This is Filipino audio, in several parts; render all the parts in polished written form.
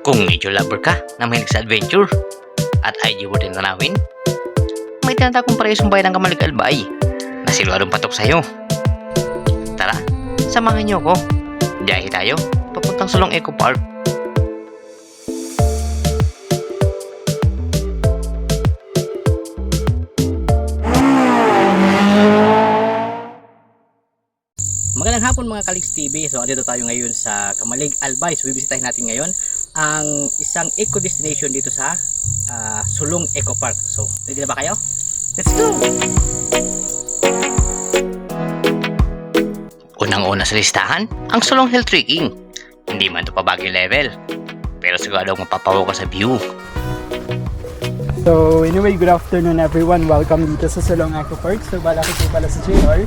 Kung nature lover ka na mahilig sa adventure at IG worth din tanawin, may tinatagong parehong bayan ng Kamalig Albay na siguradong patok sa'yo. Tara, samahan niyo ako. Biyahe tayo papuntang Sulong Eco Park. Magandang hapon mga Kaliks TV. So andito tayo ngayon sa Kamalig Albay. So bibisitahin natin ngayon ang isang eco destination dito sa Sulong Eco Park. So ready na ba kayo? Let's go! Unang-una sa listahan, ang Sulong Hill Trekking. Hindi man ito pabagay level, pero siguro mapapawaw ka sa view. So anyway, good afternoon everyone. Welcome dito sa Sulong Eco Park. So bala ko po pala sa JR,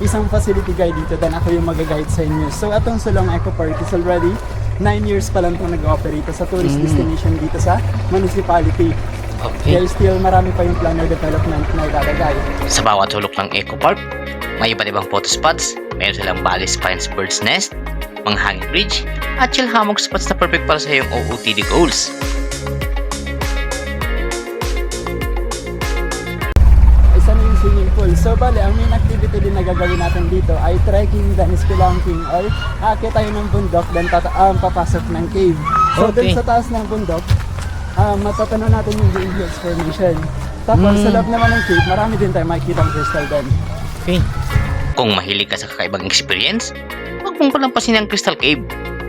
isang facility guide dito, then ako yung mag-guide sa inyo. So atong Sulong Eco Park is already 9 years pa lang itong nag-operate sa tourist destination dito sa municipality. Okay. There still marami pa yung planner development na ilalagay. Sa bawat sulok ng Eco Park, may iba't ibang photo spots. Meron silang Bali's Pines Bird's Nest, mga hanging bridge, at chill hammock spots na perfect para sa iyong OOTD goals. Isa na yung swimming pool. So bale, ang main activity din na gagawin natin dito ay trekking, then spelunking, or aakyat tayo ng bundok, then papasok ng cave. So Okay. dun sa taas ng bundok, matatanaw natin yung Green Hills Formation. Tapos sa loob naman ng cave, marami din tayo makikita ang crystal doon. Okay. Kung mahilig ka sa kakaibang experience, huwag mong palampasin ang Crystal Cave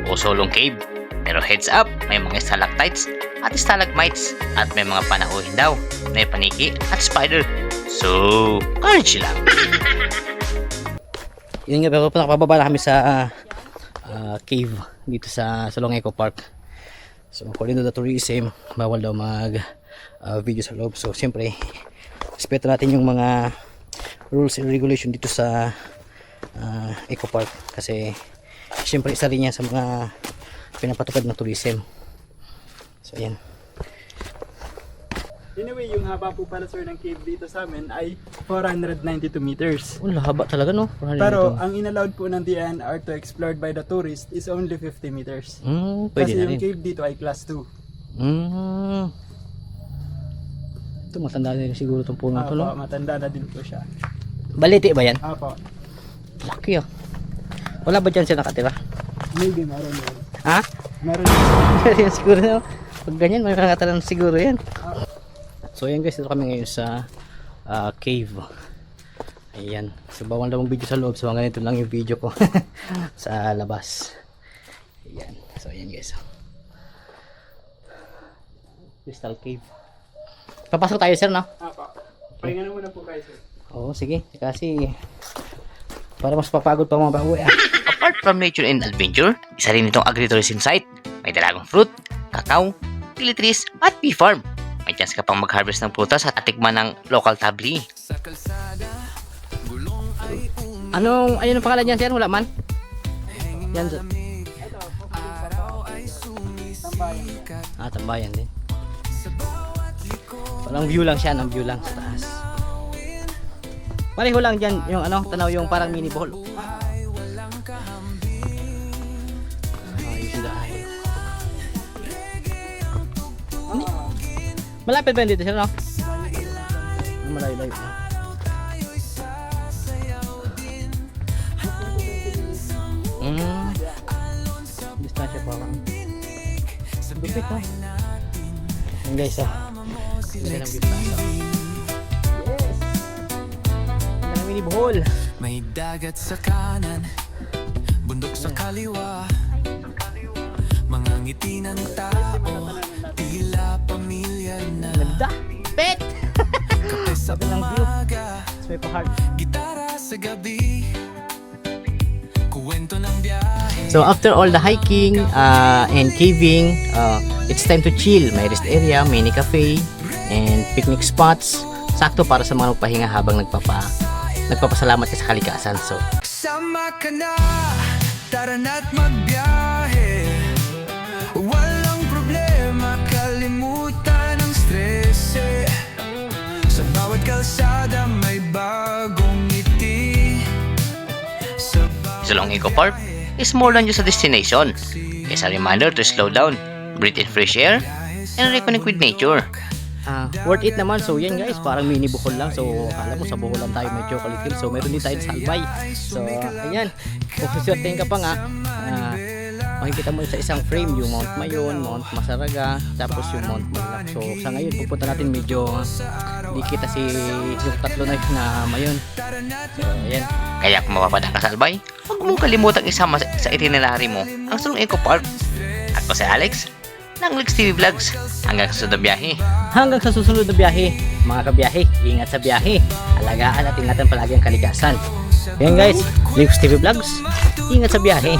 o Solong Cave. Pero heads up, may mga stalactites at stalagmites at may mga panahuhin daw na paniki at spider. So, courage lang. Yun nga, pero nakapababa na kami sa cave dito sa Sulong Eco Park. So according to the tourism, bawal daw mag video sa loob. So siyempre, respeto natin yung mga rules and regulation dito sa Eco Park, kasi siyempre isa rin yan sa mga pinapatupad ng tourism. So ayan. Anyway, yung haba po pala sir ng cave dito sa amin ay 492 meters. Oh, haba talaga no. Pero ang inallowed po ng DNR to explored by the tourist is only 50 meters. Pwede Kasi na yung rin. cave dito ay class 2. Ito matanda na rin siguro itong puno ito, no? Matanda na din po siya. Baliti ba yan? Apo, Laki ah. Wala ba dyan siya nakatira? maybe meron yun. Ha? Meron yun. Yan siguro na. Pag ganyan, may nakatira na siguro yan. So ayan guys, dito kami ngayon sa cave. Ayan. So bawal na mong video sa loob. So ganito lang yung video ko sa labas. Ayan. So ayan guys. Crystal Cave. Papasok tayo sir, no? Apo. Pahinga na muna po kayo sir. Oo, sige. Kasi para mas papagod pa mga bago. Apart from nature and adventure, isa rin itong agritourism site. May dalagang fruit, kakao, pili trees, at bee farm. May chance ka pang mag-harvest ng prutas at tikman ng local tabli. Ayun ang pangalan niyan sir? Wala man? Yan sir. Tambayan. Tambayan din. Parang view lang siya, view lang sa taas. Pareho lang dyan yung tanaw yung parang mini bohol. Ayos dahil. Malapit ba yun dito sir, no? Malayo-layo. Distansya pa lang. Lupit ha. Yan guys Ganda ng distansya. Yes! Ganda ng mini bohol. May dagat sa kanan, bundok sa kaliwa, mga ngiti ng tao, tila pamilya na. Ganda! Pet! Kape sa Ganda ng view. umaga, It's may pa-heart. gitara sa gabi, kuwento ng biyahe. So after all the hiking and caving, it's time to chill. May rest area, mini cafe, and picnic spots. Sakto para sa mga magpahinga habang nagpapasalamat ka sa kalikasan. So Sama ka na, tara na't magbiyahe. Walang problema, kalimutan ang stress Sa bawat kalsada may bagong ngiti. Sulong Eco Park is more than just a destination. It's a reminder to slow down, breathe in fresh air, and reconnect with nature. Worth it naman. So yan guys, parang mini Bohol lang. So akala mo sa Bohol lang tayo may chocolate hill. So meron din tayo sa Albay. So ayan, kung suswertein ka pa nga, makikita mo sa isang frame yung Mount Mayon, Mount Masaraga, tapos yung Mount Mulac. So sa ngayon pupunta natin medyo di kita si yung tatlo na Mayon. So ayan. Kaya kung mapapadaan ka sa Albay, huwag mong kalimutang isama sa itinerary mo ang Sulong Eco Park. Ako si Alex, ng Lex TV Vlogs. Hanggang sa susunod na biyahe. Hanggang sa susunod na biyahe, mga kabiyahe, ingat sa biyahe. Alagaan at ingatan palagi ang kalikasan. Ayan guys, Lex TV Vlogs, ingat sa biyahe.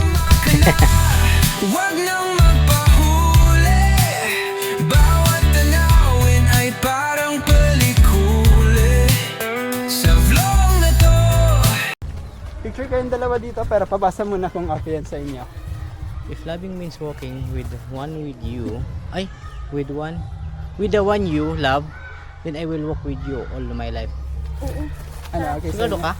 Huwag nang magpahuli. Bawat tanawin ay parang pelikuli. Sa vlog na to. Picture kayong dalawa dito, pero pabasa muna kung okay yan sa inyo. If loving means walking with one with you, with the one you love, then I will walk with you all my life. Ano, okay sa Siguro inyo? ka?